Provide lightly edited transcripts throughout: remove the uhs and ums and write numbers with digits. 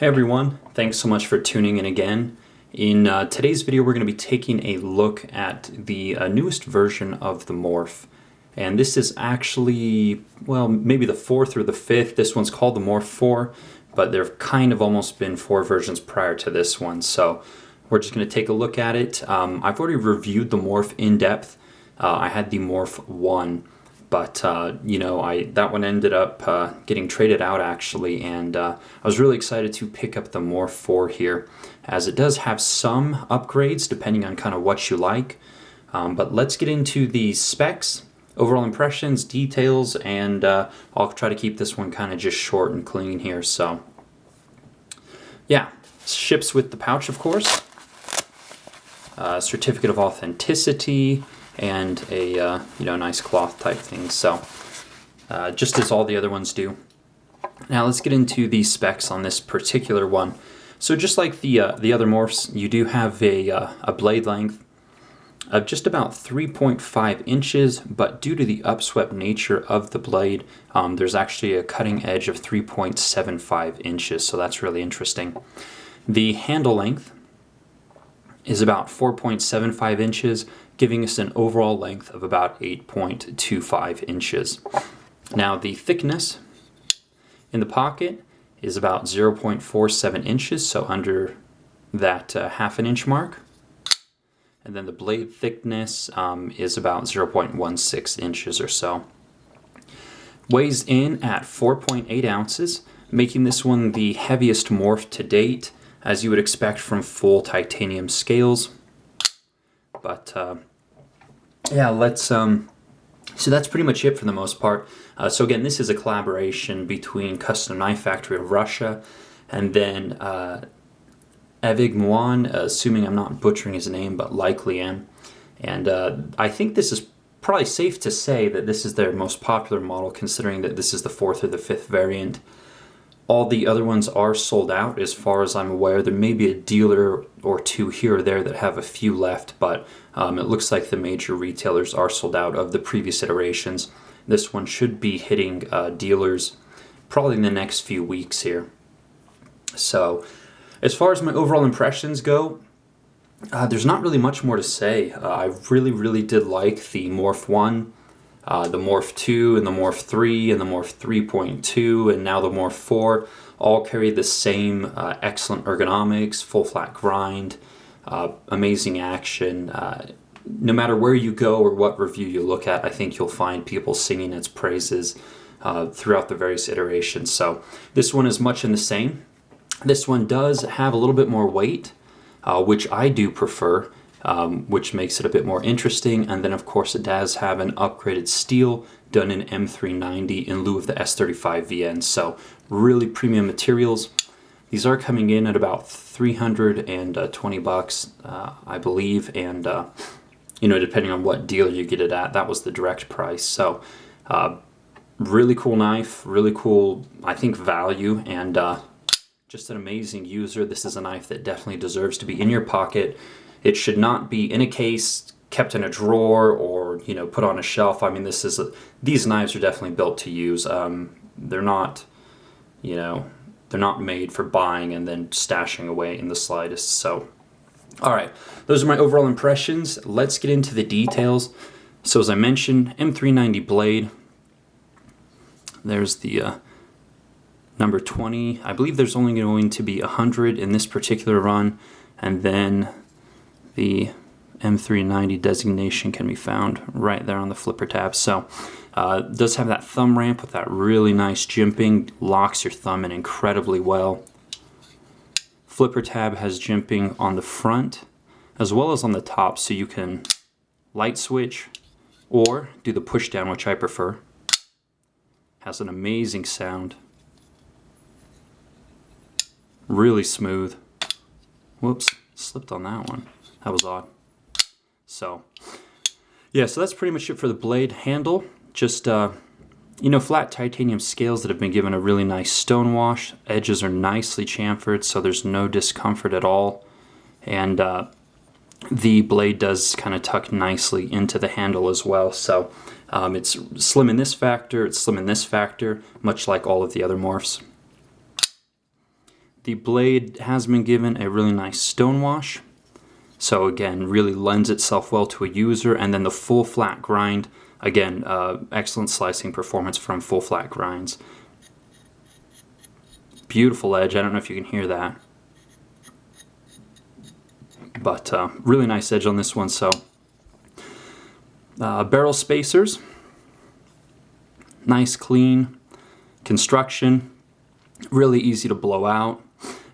Hey everyone, thanks so much for tuning in again. In today's video we're going to be taking a look at the newest version of the Morrf. And this is actually, well, maybe the fourth or the fifth. This one's called the Morrf 4, but there have kind of almost been 4 versions prior to this one. So we're just going to take a look at it. I've already reviewed the Morrf in depth. I had the Morrf 1. But, that one ended up getting traded out actually, and I was really excited to pick up the Morrf 4 here, as it does have some upgrades depending on kind of what you like. But let's get into the specs, overall impressions, details, and I'll try to keep this one kind of just short and clean here. So, yeah, ships with the pouch, of course, certificate of authenticity, and a nice cloth type thing. So just as all the other ones do. Now let's get into the specs on this particular one. So just like the other Morrfs, you do have a blade length of just about 3.5 inches, but due to the upswept nature of the blade, there's actually a cutting edge of 3.75 inches, so that's really interesting. The handle length is about 4.75 inches, giving us an overall length of about 8.25 inches. Now the thickness in the pocket is about 0.47 inches, so under that half an inch mark. And then the blade thickness is about 0.16 inches or so. Weighs in at 4.8 ounces, making this one the heaviest Morrf to date, as you would expect from full titanium scales. But yeah, let's so that's pretty much it for the most part. So again, this is a collaboration between Custom Knife Factory of Russia and then Evig Muan, assuming I'm not butchering his name, but likely am. And I think this is probably safe to say that this is their most popular model, considering that this is the 4th or the 5th variant. All the other ones are sold out as far as I'm aware. There may be a dealer or two here or there that have a few left, but it looks like the major retailers are sold out of the previous iterations. This one should be hitting dealers probably in the next few weeks here. So as far as my overall impressions go, there's not really much more to say. I really did like the Morrf 1. The Morrf 2 and the Morrf 3 and the Morrf 3.2 and now the Morrf 4 all carry the same excellent ergonomics, full flat grind, amazing action. No matter where you go or what review you look at, I think you'll find people singing its praises throughout the various iterations. So this one is much in the same. This one does have a little bit more weight, which I do prefer. Which makes it a bit more interesting, and then of course it does have an upgraded steel done in M390 in lieu of the S35 VN, so really premium materials. These are coming in at about $320, I believe, and depending on what dealer you get it at, that was the direct price. So really cool knife, really cool, I think, value, and just an amazing user. This is a knife that definitely deserves to be in your pocket. It should not be in a case, kept in a drawer, or put on a shelf. I mean, these knives are definitely built to use. They're not, they're not made for buying and then stashing away in the slightest. So, all right, those are my overall impressions. Let's get into the details. So as I mentioned, M390 blade. There's the number 20. I believe there's only going to be 100 in this particular run, and then the M390 designation can be found right there on the flipper tab. So it does have that thumb ramp with that really nice jimping, locks your thumb in incredibly well. Flipper tab has jimping on the front as well as on the top, so you can light switch or do the push down, which I prefer. Has an amazing sound. Really smooth. Whoops, slipped on that one. That was odd. So, yeah, so that's pretty much it for the blade handle. Just, flat titanium scales that have been given a really nice stone wash. Edges are nicely chamfered, so there's no discomfort at all. And the blade does kind of tuck nicely into the handle as well. So it's slim in this factor, it's slim in this factor, much like all of the other Morrfs. The blade has been given a really nice stone wash. So again, really lends itself well to a user. And then the full flat grind, again, excellent slicing performance from full flat grinds. Beautiful edge, I don't know if you can hear that. But really nice edge on this one. So barrel spacers, nice clean construction, really easy to blow out.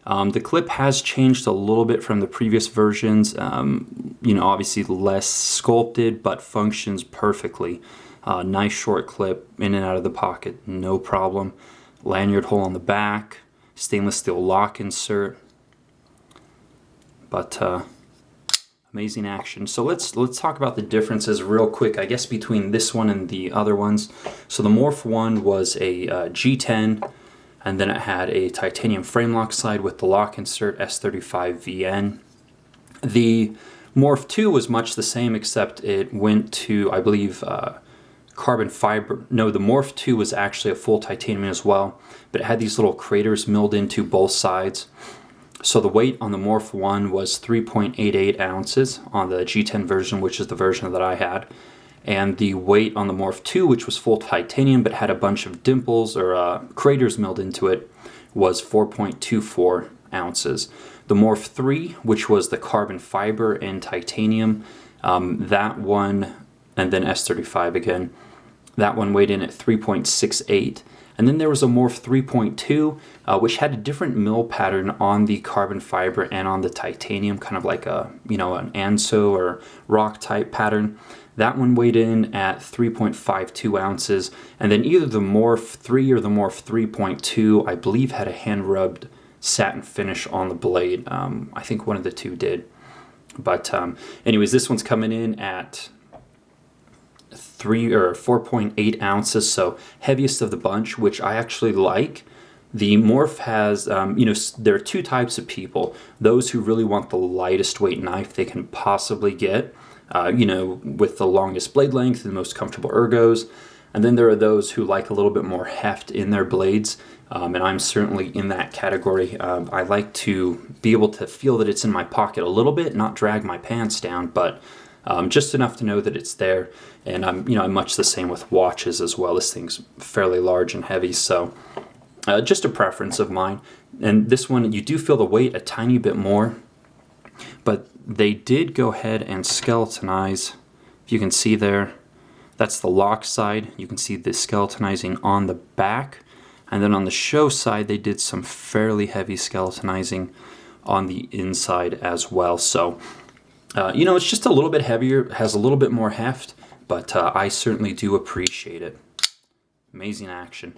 The clip has changed a little bit from the previous versions, you know, obviously less sculpted, but functions perfectly. Nice short clip, in and out of the pocket, no problem. Lanyard hole on the back, stainless steel lock insert, but amazing action. So let's talk about the differences real quick, I guess, between this one and the other ones. So the Morrf one was a G10, and then it had a titanium frame lock side with the lock insert S35VN. The Morrf 2 was much the same, except it went to, I believe, carbon fiber. No, the Morrf 2 was actually a full titanium as well, but it had these little craters milled into both sides. So the weight on the Morrf 1 was 3.88 ounces on the G10 version, which is the version that I had. And the weight on the Morrf 2, which was full titanium but had a bunch of dimples or craters milled into it, was 4.24 ounces. The Morrf 3, which was the carbon fiber and titanium, that one, and then S35 again, that one weighed in at 3.68. And then there was a Morrf 3.2, which had a different mill pattern on the carbon fiber and on the titanium, kind of like a, you know, an anso or rock type pattern. That one weighed in at 3.52 ounces. And then either the Morrf 3 or the Morrf 3.2, I believe, had a hand rubbed satin finish on the blade. I think one of the two did. But anyways, this one's coming in at 4.8 ounces, so heaviest of the bunch, which I actually like. The Morrf has, you know, there are two types of people. Those who really want the lightest weight knife they can possibly get, you know, with the longest blade length and the most comfortable ergos. And then there are those who like a little bit more heft in their blades, and I'm certainly in that category. I like to be able to feel that it's in my pocket a little bit, not drag my pants down, but just enough to know that it's there. And I'm much the same with watches as well. This thing's fairly large and heavy, so just a preference of mine. And this one, you do feel the weight a tiny bit more, but they did go ahead and skeletonize. If you can see there, that's the lock side. You can see the skeletonizing on the back. And then on the show side, they did some fairly heavy skeletonizing on the inside as well. So, you know, it's just a little bit heavier, has a little bit more heft, but I certainly do appreciate it. Amazing action.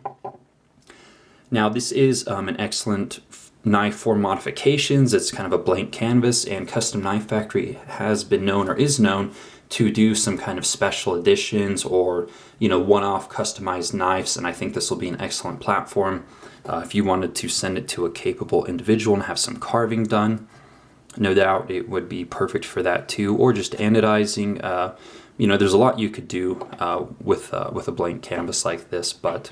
Now, this is an excellent knife for modifications. It's kind of a blank canvas, and Custom Knife Factory has been known, or is known, to do some kind of special editions or, you know, one-off customized knives, and I think this will be an excellent platform if you wanted to send it to a capable individual and have some carving done. No doubt it would be perfect for that too, or just anodizing. You know, there's a lot you could do with a blank canvas like this, but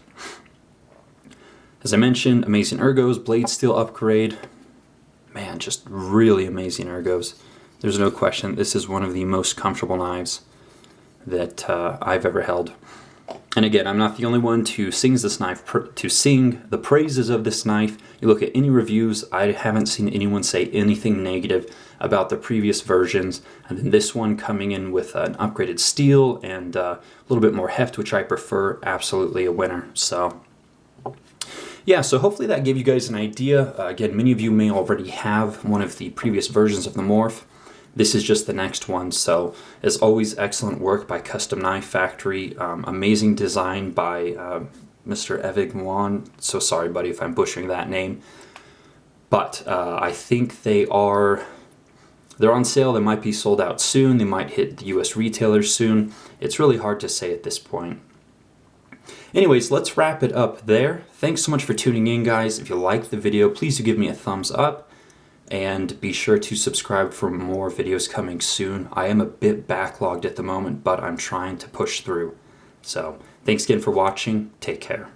as I mentioned, amazing ergos, blade steel upgrade. Man, just really amazing ergos. There's no question this is one of the most comfortable knives that I've ever held. And again, I'm not the only one to sing this knife, to sing the praises of this knife. You look at any reviews, I haven't seen anyone say anything negative about the previous versions. And then this one coming in with an upgraded steel and a little bit more heft, which I prefer, absolutely a winner. So yeah, so hopefully that gave you guys an idea. Again, many of you may already have one of the previous versions of the Morrf. This is just the next one, so as always, excellent work by Custom Knife Factory. Amazing design by Mr. Evig Muan. So sorry, buddy, if I'm butchering that name. But I think they're on sale. They might be sold out soon. They might hit the US retailers soon. It's really hard to say at this point. Anyways, let's wrap it up there. Thanks so much for tuning in, guys. If you liked the video, please do give me a thumbs up. And be sure to subscribe for more videos coming soon. I am a bit backlogged at the moment, but I'm trying to push through. So, thanks again for watching. Take care.